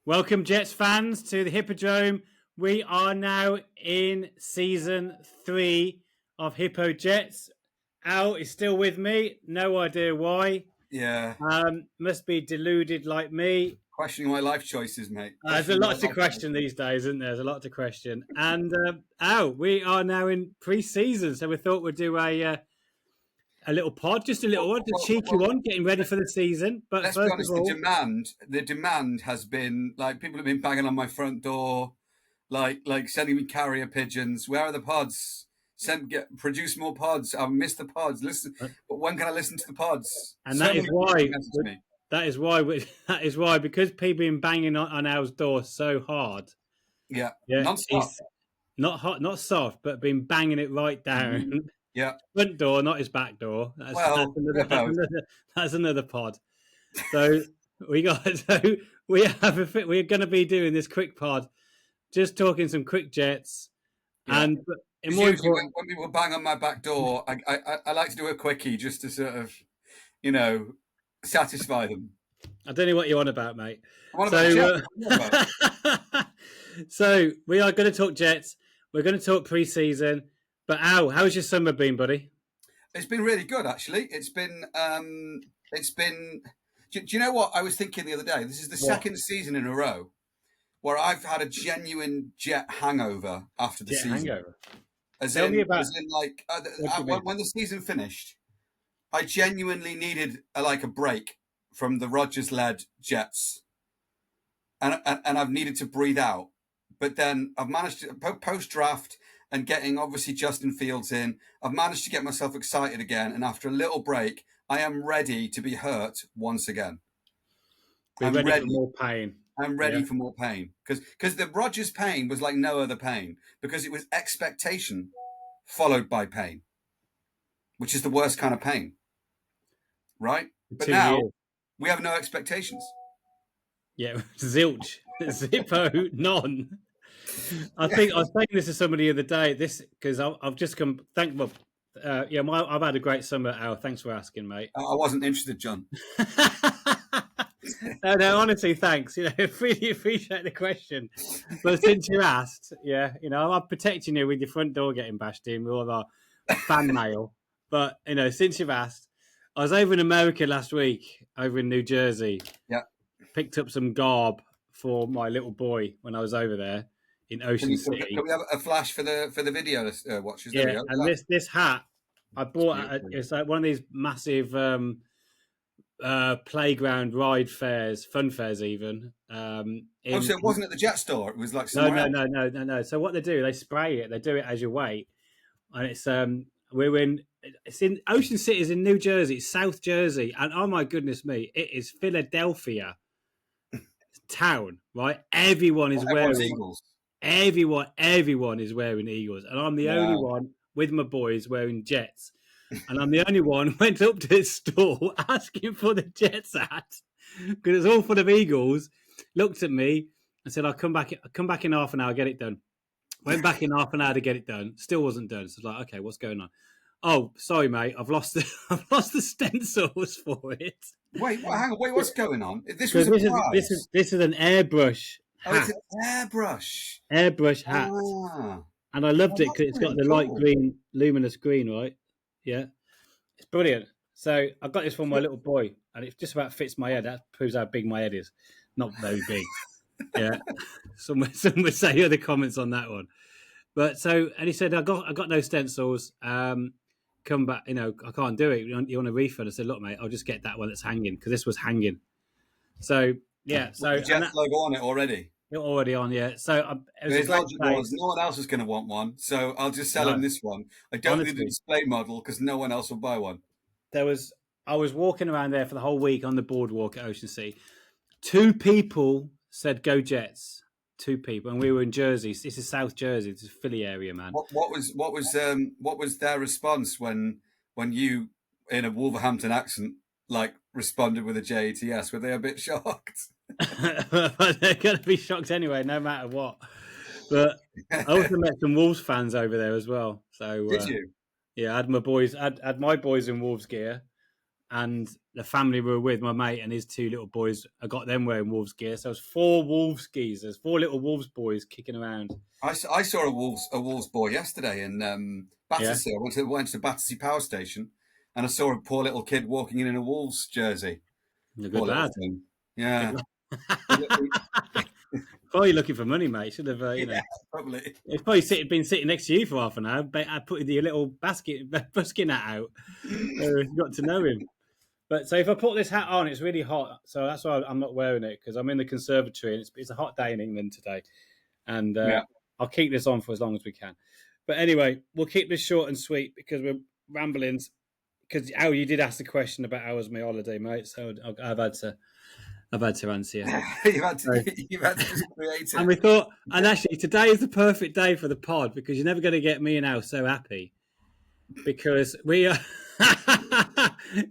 Welcome, Jets fans, to the Hippodrome. We are now in season 3 of Hippo Jets. Al is still with me. No idea why. Yeah. Must be deluded like me. Questioning my life choices, mate. There's a lot to question these days, isn't there? There's a lot to question. And Al, we are now in pre-season, so we thought we'd do a little pod, just a little one, a cheeky one, getting ready for the season. But let's first be honest, of all, the demand has been like people have been banging on my front door, like sending me carrier pigeons. Where are the pods? Produce more pods. I miss the pods. Listen, but when can I listen to the pods? And that is why. That is why, because people have been banging on our door so hard. Yeah, non-stop. Not hot, not soft, but been banging it right down. Mm-hmm. Yeah, front door, not his back door. That's another pod. So we're going to be doing this quick pod, just talking some quick Jets, and more important, when people bang on my back door, I like to do a quickie just to sort of, satisfy them. I don't know what you're on about, mate. So we are going to talk Jets. We're going to talk pre-season. But Al, how's your summer been, buddy? It's been really good, actually. It's been. Do you know what I was thinking the other day? This is the second season in a row where I've had a genuine Jet hangover after the season. Hangover. Tell me about. When the season finished, I genuinely needed a break from the Rodgers-led Jets, and I've needed to breathe out. But then I've managed to post-draft. And getting, obviously, Justin Fields in, I've managed to get myself excited again. And after a little break, I am ready to be hurt once again. I'm ready for more pain. I'm ready for more pain. Because the Rodgers pain was like no other pain. Because it was expectation followed by pain. Which is the worst kind of pain. Right? But now, we have no expectations. Yeah, zilch. Zippo, none. I think I was saying this to somebody the other day. Because I've just come. I've had a great summer, Al. Thanks for asking, mate. I wasn't interested, John. No, honestly, thanks. Really appreciate the question. But since you asked, I'm protecting you with your front door getting bashed in with all our fan mail. But since you've asked, I was over in America last week, over in New Jersey. Yeah. Picked up some garb for my little boy when I was over there. In Ocean City. Can we have a flash for the video watchers? Yeah, and this hat I bought. It's like one of these massive playground ride fairs, fun fairs, even. So it wasn't at the Jet store. It was like somewhere else. No. So what they do, they spray it. They do it as you wait, and it's it's in Ocean City, is in New Jersey, it's South Jersey, and oh my goodness me, it is Philadelphia town, right? Everyone is wearing Eagles. Everyone is wearing Eagles, and I'm the only one with my boys wearing Jets. And I'm the only one who went up to this store asking for the Jets hat because it's all full of Eagles. Looked at me and said, "I'll come back in half an hour, get it done." Went back in half an hour to get it done. Still wasn't done. So I was like, "Okay, what's going on?" Oh, sorry, mate. I've lost the stencils for it. Wait, hang on. Wait, what's going on? This is an airbrush. Oh, it's an airbrush hat. And I loved it because it's got the light green, luminous green, right? Yeah. It's brilliant. So I got this for my little boy, and it just about fits my head. That proves how big my head is. Not very big. Yeah. Some would say other comments on that one. But and he said, I got no stencils. Come back, I can't do it. You want a refund? I said, look, mate, I'll just get that one that's hanging, because this was hanging. So yeah, the Jets logo on it already. You're already on, yeah. So his logic was, no one else is going to want one, so I'll just sell him this one. I don't need the display model because no one else will buy one. I was walking around there for the whole week on the boardwalk at Ocean City. 2 people said go Jets. 2 people, and we were in Jersey. This is South Jersey. This is Philly area, man. What was their response when you, in a Wolverhampton accent, responded with a JETS? Were they a bit shocked? They're going to be shocked anyway, no matter what. But I also met some Wolves fans over there as well. So did you? Yeah, I had my boys. I had my boys in Wolves gear, and the family we were with, my mate and his 2 little boys, I got them wearing Wolves gear. So it was 4 Wolves skis. There's 4 little Wolves boys kicking around. I saw a Wolves boy yesterday in Battersea. I went to Battersea Power Station, and I saw a poor little kid walking in a Wolves jersey. A good lad. Yeah. Probably looking for money, mate. Should have, probably. It's probably been sitting next to you for half an hour. I put your little busking hat out. Got to know him. But so if I put this hat on, it's really hot. So that's why I'm not wearing it, because I'm in the conservatory and it's a hot day in England today. And I'll keep this on for as long as we can. But anyway, we'll keep this short and sweet because we're rambling. Because you did ask the question about how was my holiday, mate. So I've had to answer you. You've had to just create it. And we thought, and actually today is the perfect day for the pod, because you're never going to get me and Al so happy, because we are.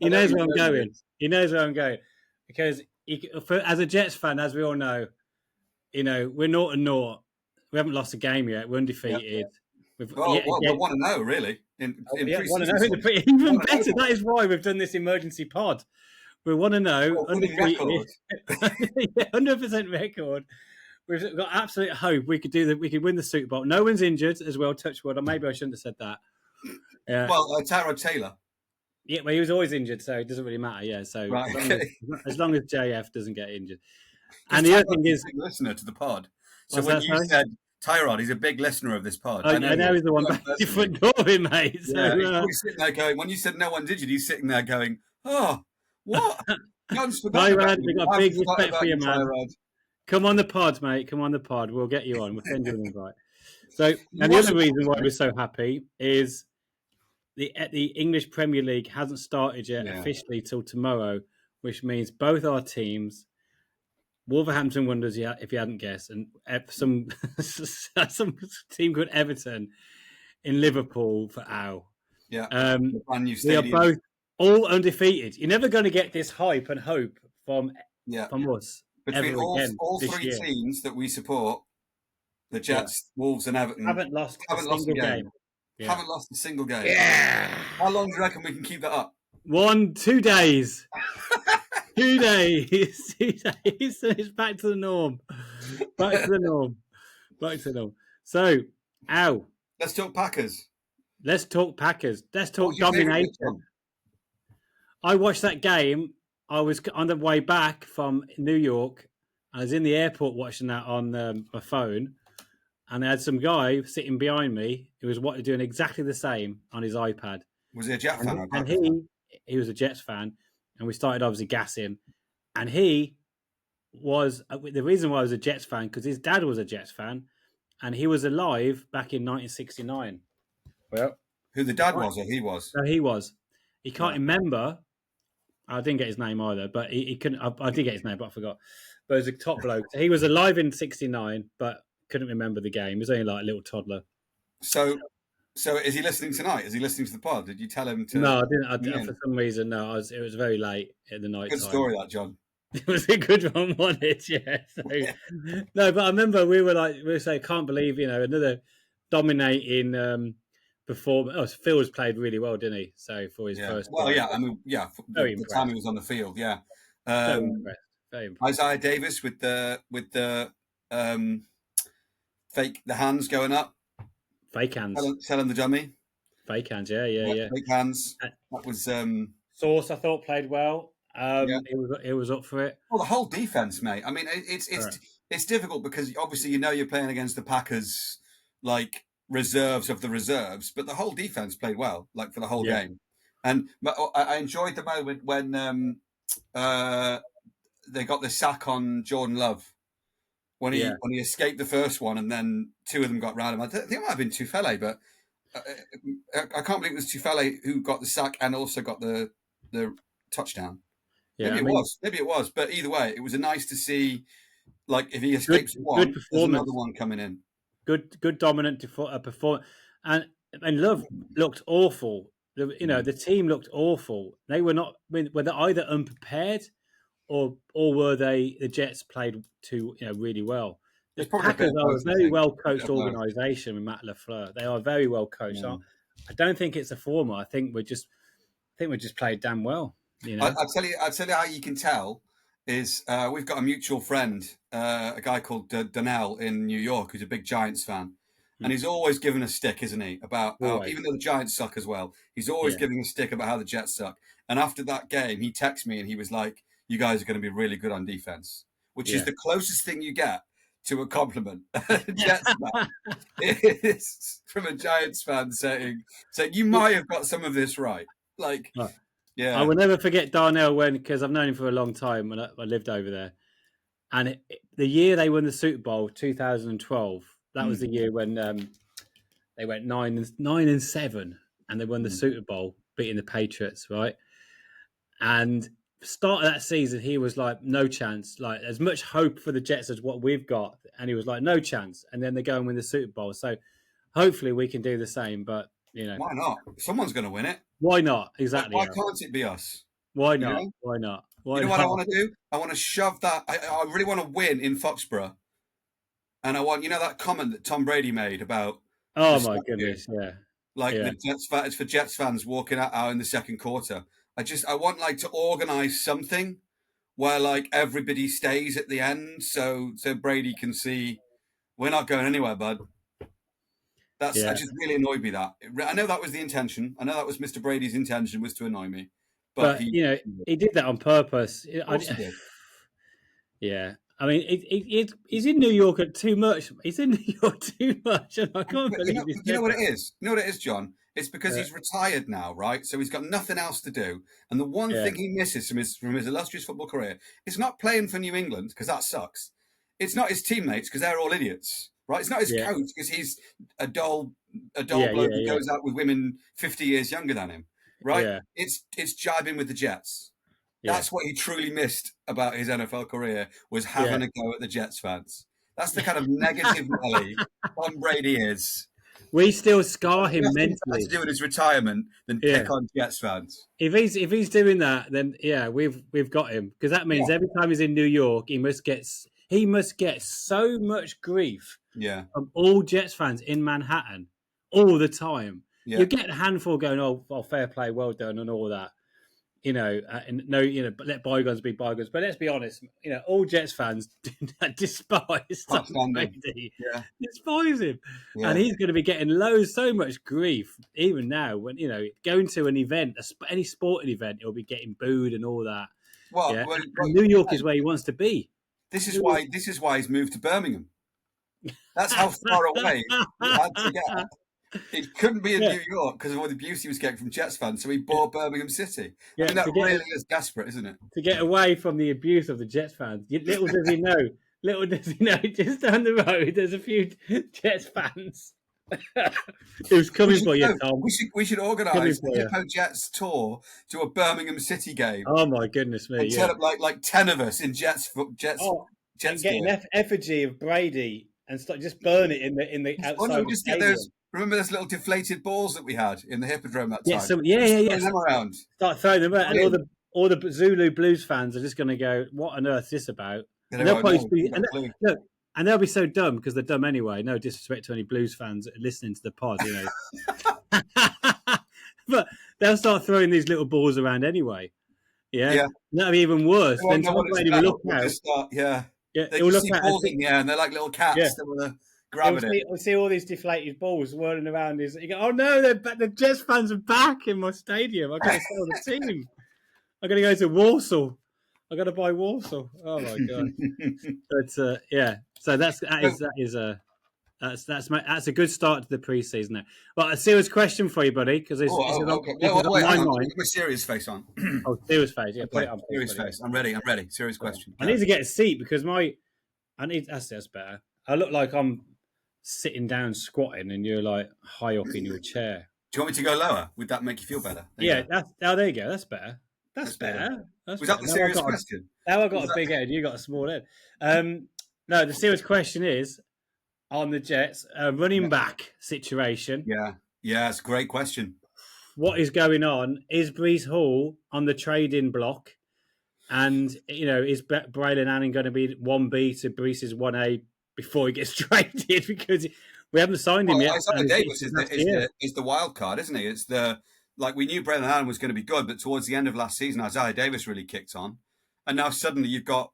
He knows where I'm going. He knows where I'm going, because as a Jets fan, as we all know, we're 0-0. We haven't lost a game yet. We're undefeated. We want to know, really. Want to know. Even better. That is why we've done this emergency pod. We want to know. 100% record. We've got absolute hope we could do that. We could win the Super Bowl. No one's injured as well. Touch wood. Or maybe I shouldn't have said that. Well, Tyrod Taylor. Yeah, well, he was always injured, so it doesn't really matter. Yeah, so right, as long as JF doesn't get injured. And the other thing is, a big listener to the pod. So when you said Tyrod, he's a big listener of this pod. I know he's the one back the front door, mate. So, he's sitting there going. When you said no one did you, he's sitting there going, "Oh, what?" Tyrod, we got big respect for you, man. Tyrod. Come on the pod, mate. Come on the pod. We'll get you on. We'll send you an invite. So, and the other reason why we're so happy is the English Premier League hasn't started yet officially till tomorrow, which means both our teams, Wolverhampton Wanderers, if you hadn't guessed, and some team called Everton in Liverpool for Al. Yeah, we are both all undefeated. You're never going to get this hype and hope from us. Between all 3 teams that we support, the Jets, Wolves, and Everton, haven't lost a game. Yeah. Haven't lost a single game. Yeah. How long do you reckon we can keep that up? 2 days. 2 days. 2 days. So it's back to the norm. Back to the norm. So, Al. Let's talk Packers. Let's talk domination. I watched that game. I was on the way back from New York. I was in the airport watching that on my phone. And I had some guy sitting behind me who was doing exactly the same on his iPad. Was he a Jets fan? And he was a Jets fan. And we started obviously gassing. And he was, the reason why I was a Jets fan, because his dad was a Jets fan. And he was alive back in 1969. Well, who the dad was or he was? No, he was. He can't remember. I didn't get his name either, but he couldn't. I did get his name, but I forgot. But it was a top bloke. He was alive in 69, but couldn't remember the game. He was only like a little toddler. So is he listening tonight? Is he listening to the pod? Did you tell him to? No, I didn't. For some reason, no. It was very late at the night. Good story, that, John. It was a good one, wasn't it? Yeah. So, no, but I remember we were saying, can't believe, another dominating performance. Oh, Phil was played really well, didn't he? So for his first. Well, the time he was on the field, yeah. Very impressed. Very impressed. Isaiah Davis with the fake the hands going up. Fake hands. Selling the dummy. Fake hands, yeah. Fake hands. That was Sauce, I thought, played well. It was up for it. Well, the whole defense, mate. I mean, it's difficult because obviously you're playing against the Packers, like reserves of the reserves, but the whole defense played well, like for the whole game. And I enjoyed the moment when they got the sack on Jordan Love when he escaped the first one, and then 2 of them got round him. I think it might have been Tufele, but I can't believe it was Tufele who got the sack and also got the touchdown. Yeah, maybe it was, but either way, it was nice to see. Like if he escapes one, there's another one coming in. Good dominant performance, and Love looked awful. The team looked awful. They were not. Were they either unprepared, or were they? The Jets played really well. The Packers are a very well coached organisation with Matt LaFleur. They are very well coached. Yeah. I don't think it's a former. I think we just played damn well. You know, I'll tell you how you can tell is we've got a mutual friend, a guy called Donnell in New York, who's a big Giants fan. And he's always giving a stick, isn't he? About how, even though the Giants suck as well, he's always giving a stick about how the Jets suck. And after that game, he texted me and he was like, "You guys are going to be really good on defense," which is the closest thing you get to a compliment. Jets fan is from a Giants fan saying you might have got some of this right. Like, yeah, I will never forget Darnell because I've known him for a long time when I lived over there. And the year they won the Super Bowl, 2012, that was the year when they went 9-7, and they won the Super Bowl, beating the Patriots, right? And start of that season, he was like, no chance, like as much hope for the Jets as what we've got, and he was like, no chance. And then they go and win the Super Bowl. So hopefully we can do the same. But why not? Someone's going to win it. Why not? Exactly. Why can't it be us? Why not? Why not? You know what I want to do? I want to shove that. I really want to win in Foxborough. And I want, that comment that Tom Brady made about. Oh my goodness, yeah. The Jets fans, for Jets fans walking out in the second quarter. I want to organise something where everybody stays at the end, so Brady can see we're not going anywhere, bud. That just really annoyed me. That I know that was the intention. I know that was Mr. Brady's intention, was to annoy me. But he did that on purpose. Yeah. I mean, he's in New York too much. He's in New York too much, and I can't believe it. You know what it is? You know what it is, John? It's because he's retired now, right? So he's got nothing else to do. And the one thing he misses from his illustrious football career is not playing for New England, because that sucks. It's not his teammates, because they're all idiots, right? It's not his coach, because he's a dull bloke who goes out with women 50 years younger than him, right? Yeah. It's jibing with the Jets. That's what he truly missed about his NFL career, was having a go at the Jets fans. That's the kind of negative Nelly Tom Brady is. We still scar him mentally. To do with his retirement than pick on Jets fans. If he's doing that, then we've got him, because that means every time he's in New York, he must get so much grief from all Jets fans in Manhattan all the time. Yeah. You get a handful going, "Oh, fair play, well done," and all that. But let bygones be bygones. But let's be honest, all Jets fans despise Tom Brady. Yeah. Despise him. Yeah. And he's going to be getting so much grief, even now, when, going to an event, any sporting event, he'll be getting booed and all that. Well, New York is where he wants to be. This is why he's moved to Birmingham. That's how far away he had to get. It couldn't be in New York because of all the abuse he was getting from Jets fans, so he bought Birmingham City. I mean, that really is desperate, isn't it? To get away from the abuse of the Jets fans. Little does he know, just down the road, there's a few Jets fans who's coming for you, Tom. We should organise the Hippo Jets tour to a Birmingham City game. Oh, my goodness me. And turn up like 10 of us in Jets. And get an effigy of Brady and just burn it in the outside. Just get those. Remember those little deflated balls that we had in the Hippodrome that time? Yeah. Them around. Start throwing them out, and all the Zulu Blues fans are just going to go, "What on earth is this about?" And they'll be so dumb, because they're dumb anyway. No disrespect to any Blues fans listening to the pod, but they'll start throwing these little balls around anyway. Yeah. That'll be even worse. Then Tom Brady will look out. They will see balls in the air, and they're like little cats. Yeah. We'll see all these deflated balls whirling around. You go, "Oh no, the Jets fans are back in my stadium. I've got to sell the team. I'm going to go to Warsaw. I've got to buy Warsaw." Oh my god! But so that's a good start to the preseason now. Well, a serious question for you, buddy, because it's my mind. Put a serious face on. Serious face. Yeah, put it on. Serious face. I'm ready. Serious question. I need to get a seat because that's better. I look like I'm sitting down squatting, and you're like high up in your chair. Do you want me to go lower? Would that make you feel better? There you go. That's better. That's better. Was that the serious question? Now I've got a big head. You got a small head. No, the serious question is on the Jets running back situation. Yeah, it's a great question. What is going on? Is Breece Hall on the trade-in block? And is Braylon Allen going to be 1B to Breece's 1A before he gets traded, because we haven't signed him yet? Isaiah Davis is the wild card, isn't he? It's the like we knew Braylon Allen was going to be good, but towards the end of last season, Isaiah Davis really kicked on, and now suddenly you've got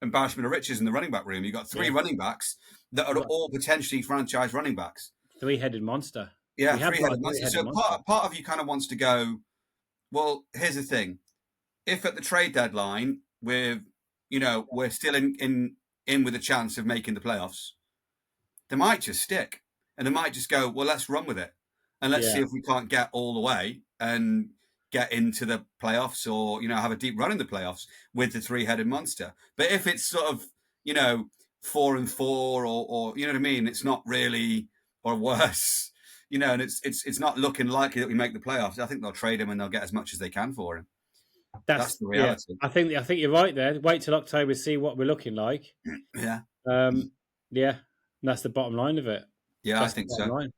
embarrassment of riches in the running back room. You've got 3 running backs that are all potentially franchise running backs. 3-headed monster. Yeah, 3-headed monster. So part of you kind of wants to go, well, here's the thing. If at the trade deadline we're still in with a chance of making the playoffs, they might just stick. And they might just go, well, let's run with it. And let's see if we can't get all the way and get into the playoffs or, have a deep run in the playoffs with the 3-headed monster. But if it's sort of, 4-4 or you know what I mean? It's not really, or worse, and it's not looking likely that we make the playoffs. I think they'll trade him and they'll get as much as they can for him. That's the reality. I think you're right there. Wait till October, see what we're looking like. Yeah. Yeah. And that's the bottom line of it. Yeah, that's I think so.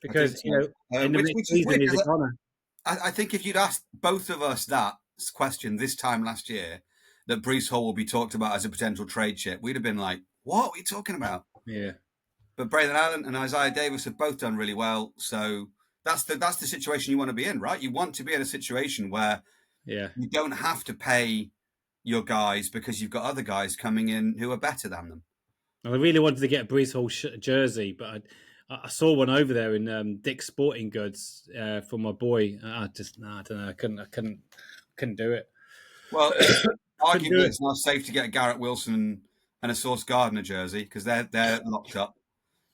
Because, in the season is a corner. I think if you'd asked both of us that question this time last year, that Breece Hall will be talked about as a potential trade chip, we'd have been like, what are we talking about? Yeah. But Braylon Allen and Isaiah Davis have both done really well. So that's the situation you want to be in, right? You want to be in a situation where you don't have to pay your guys because you've got other guys coming in who are better than them. I really wanted to get a Breece Hall jersey, but I saw one over there in Dick's Sporting Goods for my boy. I don't know. I couldn't do it. Well, arguably it's not safe to get a Garrett Wilson and a Sauce Gardner jersey because they're locked up.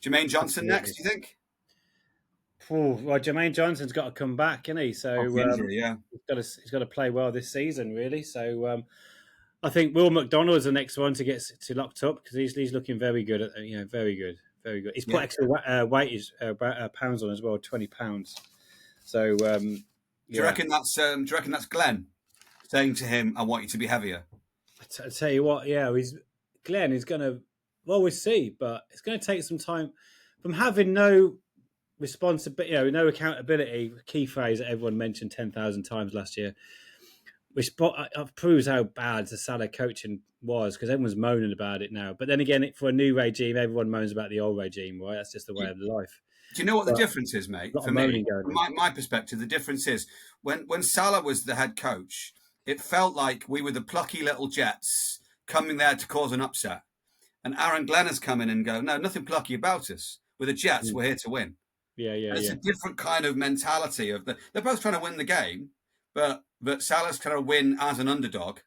Jermaine Johnson next, do you think? Well, Jermaine Johnson's got to come back, isn't he? So injury, he's got to play well this season, really. So I think Will McDonald is the next one to get locked up because he's looking very good. Very good. He's put extra weight pounds on as well, 20 pounds. So do you reckon that's Glenn saying to him, "I want you to be heavier"? I tell you what, Glenn is going to. Well, we'll see, but it's going to take some time from having no responsibility, no accountability. Key phrase that everyone mentioned 10,000 times last year, which proves how bad the Salah coaching was because everyone's moaning about it now. But then again, for a new regime, everyone moans about the old regime, right? That's just the way of life. Do you know what the difference is, mate? For me, from my perspective, the difference is when Salah was the head coach, it felt like we were the plucky little Jets coming there to cause an upset. And Aaron Glenn has come in and go, no, nothing plucky about us. We're the Jets. We're here to win. It's a different kind of mentality they're both trying to win the game, but Salah's trying to win as an underdog.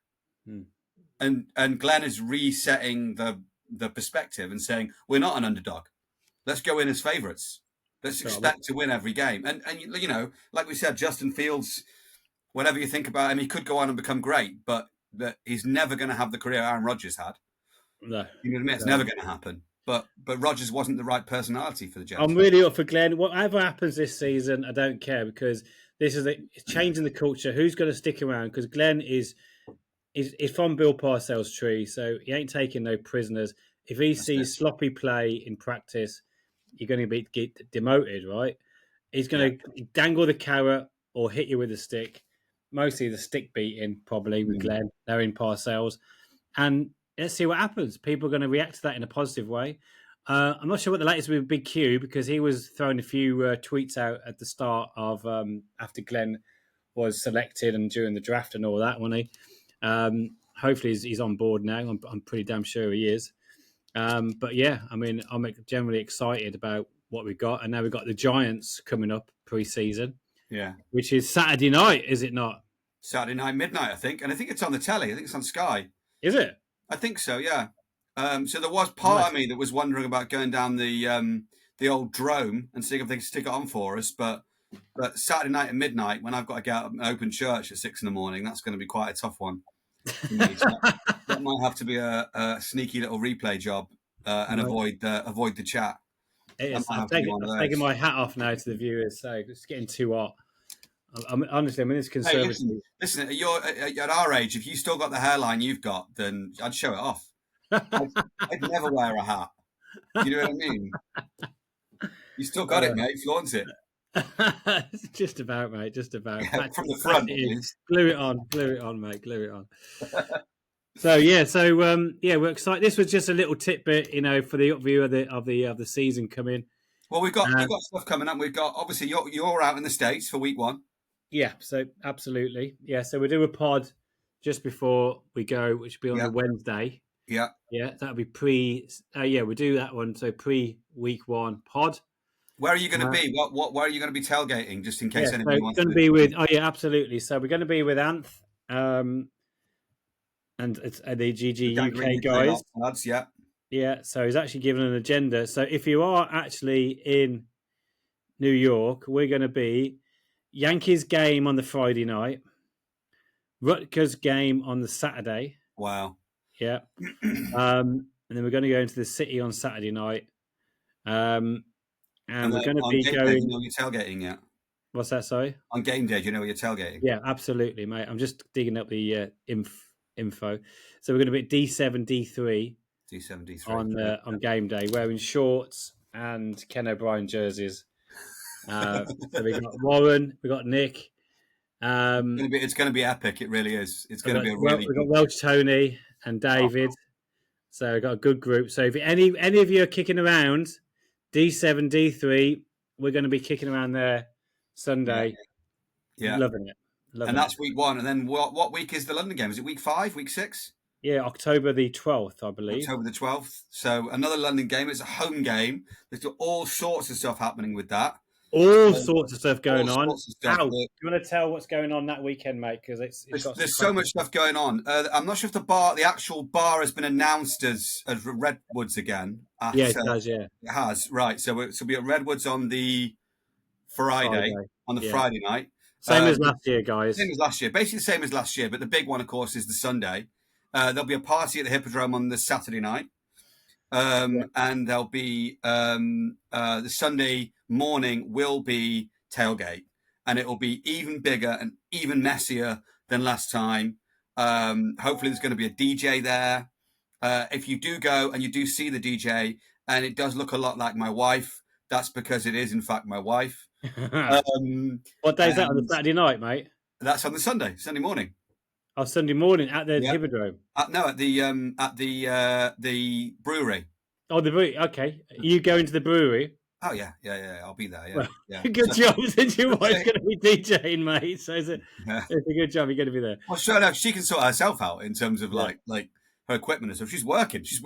And Glenn is resetting the perspective and saying, we're not an underdog. Let's go in as favourites. Let's expect to win every game. And like we said, Justin Fields, whatever you think about him, he could go on and become great, but he's never going to have the career Aaron Rodgers had. No. You know what I mean? It's never going to happen. But Rodgers wasn't the right personality for the Jets. I'm really up for Glenn. Whatever happens this season, I don't care because this is it's changing the culture. Who's going to stick around? Because Glenn is from Bill Parcells' tree, so he ain't taking no prisoners. If he sees sloppy play in practice, you're going to get demoted, right? He's going to dangle the carrot or hit you with a stick. Mostly the stick beating, probably, with Glenn. They're in Parcells. And let's see what happens. People are going to react to that in a positive way. I'm not sure what the latest with Big Q because he was throwing a few tweets out at the start of after Glenn was selected and during the draft and all that, wasn't he? Hopefully he's on board now. I'm pretty damn sure he is. But yeah, I mean, I'm generally excited about what we've got. And now we've got the Giants coming up pre-season. Yeah. Which is Saturday night, is it not? Saturday night, midnight, I think. And I think it's on the telly. I think it's on Sky. Is it? I think so, yeah. So there was part of me that was wondering about going down the old Drome and seeing if they could stick it on for us. But Saturday night at midnight, when I've got to get up and open church at 6 a.m, that's going to be quite a tough one for me. So that might have to be a sneaky little replay job and avoid the chat. It is. I'm taking my hat off now to the viewers. So it's getting too hot. Honestly, it's conservative. Hey, listen, at our age, if you still got the hairline you've got, then I'd show it off. I'd never wear a hat. You know what I mean? You still got it, mate. Flaunt it. Just about, mate. Just about. Yeah, from the front, glue it on, mate. Glue it on. So we're excited. This was just a little tidbit, for the upview of the season coming. Well, we've got stuff coming up. We've got, obviously, you're out in the States for week 1. Yeah, so absolutely. Yeah, so we'll do a pod just before we go, which will be on the Wednesday. Yeah. Yeah, that'll be we'll do that one. So pre-week 1 pod. Where are you going to be? Where are you going to be tailgating, just in case anybody wants to be with? Oh yeah, absolutely. So we're going to be with Anth, and it's the GG UK guys. Lads, yeah. Yeah, so he's actually given an agenda. So if you are actually in New York, we're going to be Yankees game on the Friday night, Rutgers game on the Saturday. Wow. Yeah. And then we're going to go into the city on Saturday night. And we're going to be going. Do you know you're tailgating yet? What's that? Sorry. On game day, do you know you're tailgating? Yeah, absolutely, mate. I'm just digging up the info. So we're going to be at D7, D3. D7, D3 on game day, wearing shorts and Ken O'Brien jerseys. So we got Warren, we got Nick. It's going to be epic. It really is. It's going to be a really. We've got Welsh Tony and David. Oh. So we've got a good group. So if any of you are kicking around D7, D3, we're going to be kicking around there Sunday. Yeah. Loving it. That's week 1. And then what week is the London game? Is it week 5, week 6? Yeah, October the 12th, I believe. October the 12th. So another London game. It's a home game. There's all sorts of stuff happening with that. All sorts of stuff going on. Do you want to tell what's going on that weekend, mate? Because there's so much stuff going on. I'm not sure if the actual bar has been announced as Redwoods again. Yeah, it does. Yeah, it has. Right. So we'll be at Redwoods on the Friday night. Same as last year, guys. Same as last year. Basically the same as last year, but the big one, of course, is the Sunday. There'll be a party at the Hippodrome on the Saturday night. And there'll be the Sunday morning will be tailgate, and it will be even bigger and even messier than last time. Hopefully there's going to be a DJ there. If you do go and you do see the DJ and it does look a lot like my wife, that's because it is in fact my wife. What day is that? On the Saturday night, mate? That's on the Sunday morning. Oh, Sunday morning at the Hippodrome. No, at the brewery. Oh, the brewery. Okay, you going to the brewery? Oh yeah. I'll be there. Yeah, yeah. Good job, since your wife's going to be DJing, mate. So it's a good job. You're going to be there. Well, sure enough, she can sort herself out in terms of like her equipment and stuff. She's working. She's.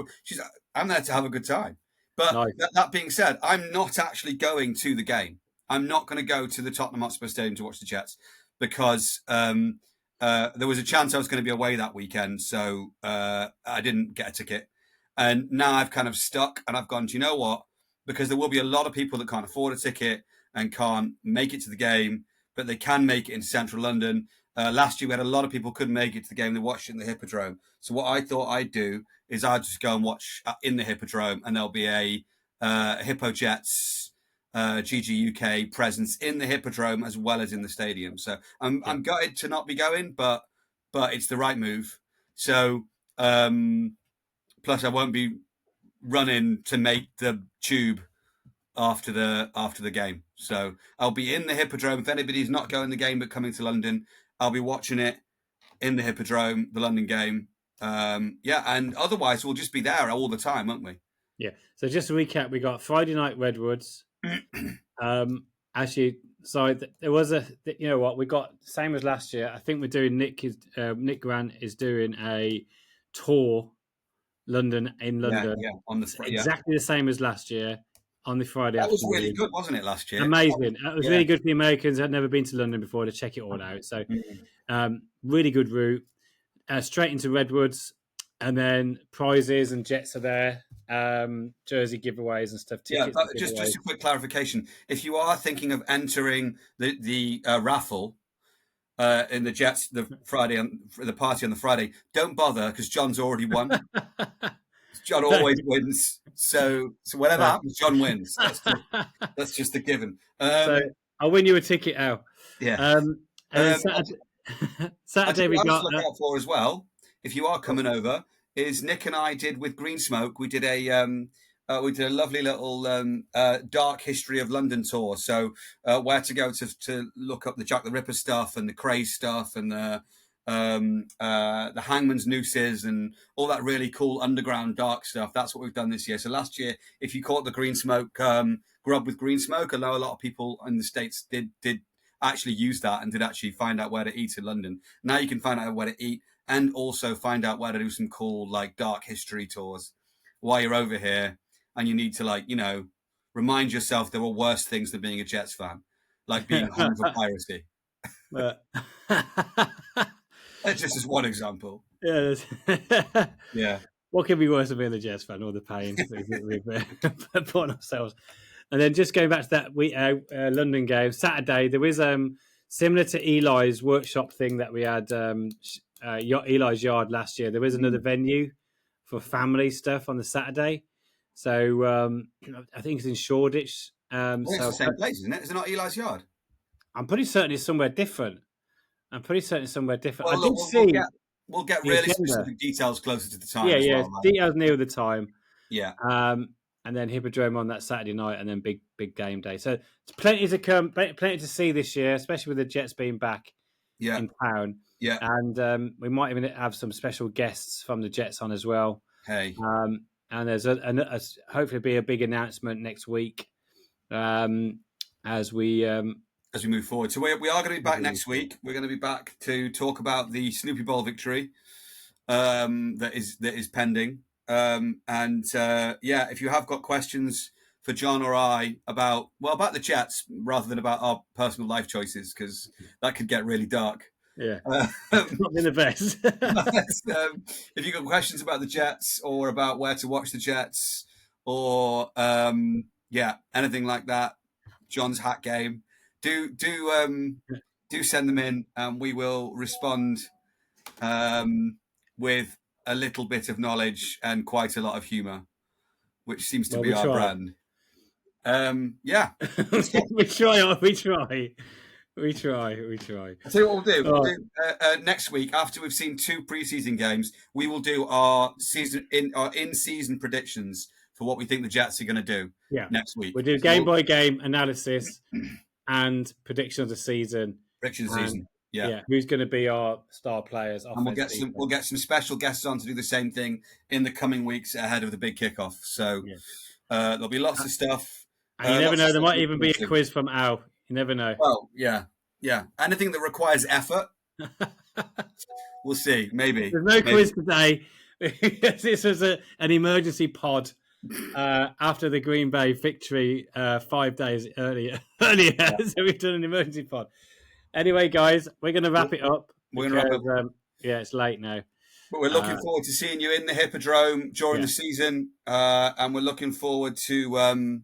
I'm there to have a good time. But nice. That being said, I'm not actually going to the game. I'm not going to go to the Tottenham Hotspur Stadium to watch the Jets because there was a chance I was going to be away that weekend, so I didn't get a ticket. And now I've kind of stuck, and I've gone, do you know what? Because there will be a lot of people that can't afford a ticket and can't make it to the game, but they can make it into central London. Last year, we had a lot of people couldn't make it to the game. They watched it in the Hippodrome. So what I thought I'd do is I'd just go and watch in the Hippodrome, and there'll be a Hippo Jets GG UK presence in the Hippodrome as well as in the stadium. So I'm gutted to not be going, but it's the right move. So plus I won't be running to make the tube after the game. So I'll be in the Hippodrome. If anybody's not going the game but coming to London, I'll be watching it in the Hippodrome, the London game. And otherwise we'll just be there all the time, won't we? Yeah. So just to recap, we got Friday night Redwoods. Actually, sorry, there was you know what, we got same as last year. I think we're doing Nick Grant is doing a tour in London on the exactly the same as last year on the Friday. That was really good, wasn't it, last year? Amazing. It was really good for the Americans who had never been to London before to check it all out. So really good route straight into Redwoods, and then prizes and Jets are there. Jersey giveaways and stuff. But just a quick clarification: if you are thinking of entering the raffle in the Jets the party on the Friday, don't bother because John's already won. John always wins, so whatever happens, John wins. That's just a given. So I'll win you a ticket, Al. Yeah. Saturday we got to look out for as well. If you are coming over, is Nick and I did with Green Smoke. We did a lovely little dark history of London tour. So where to go to look up the Jack the Ripper stuff and the Craze stuff and the hangman's nooses and all that really cool underground dark stuff. That's what we've done this year. So last year, if you caught the green smoke grub with green smoke, I know a lot of people in the States did actually use that and did actually find out where to eat in London. Now you can find out where to eat and also find out where to do some cool like dark history tours while you're over here. And you need to, like, you know, remind yourself there were worse things than being a Jets fan, like being home for piracy. That's just as one example. Yeah. Yeah. What could be worse than being a Jets fan? All the pain we've put on ourselves. And then just going back to that London game, Saturday, there was similar to Eli's workshop thing that we had Eli's Yard last year. There was another venue for family stuff on the Saturday. So I think it's in Shoreditch. It's the same place, isn't it? Is it not Eli's Yard? I'm pretty certain it's somewhere different. Well, I did see. We'll get really specific details closer to the time. Yeah, details near the time. Yeah. And then Hippodrome on that Saturday night, and then big game day. So it's plenty to come, plenty to see this year, especially with the Jets being back in town. Yeah. And we might even have some special guests from the Jets on as well. Hey. And there's hopefully be a big announcement next week as we move forward. So we are going to be back next week. We're going to be back to talk about the Snoopy Bowl victory that is pending. If you have got questions for John or I about the Jets rather than about our personal life choices, because that could get really dark. Yeah, not been the best. If you've got questions about the Jets or about where to watch the Jets or anything like that, John's hat game, do send them in, and we will respond with a little bit of knowledge and quite a lot of humour, which seems to be our brand. We try. I'll tell you what we'll do. We'll do next week, after we've seen 2 preseason games, we will do our in-season predictions for what we think the Jets are going to do next week. We'll do game-by-game analysis and prediction of the season. Yeah. Who's going to be our star players? And we'll get some special guests on to do the same thing in the coming weeks ahead of the big kickoff. So there'll be lots of stuff. And you never know, there might even be a quiz from Al. You never know. Well, yeah. Anything that requires effort, we'll see. Maybe. There's no quiz today. This was an emergency pod after the Green Bay victory 5 days earlier. So we've done an emergency pod. Anyway, guys, we're going to wrap it up. It's late now. But we're looking forward to seeing you in the Hippodrome during the season, and we're looking forward to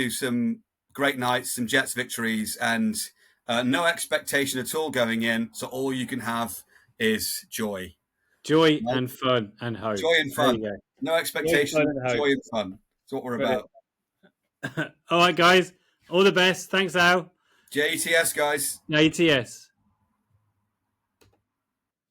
some great nights, some Jets victories, and no expectation at all going in. So all you can have is joy. And fun and hope. Joy and fun. No expectation, joy and fun. That's what we're about. All right, guys. All the best. Thanks, Al. JETS, guys. JETS.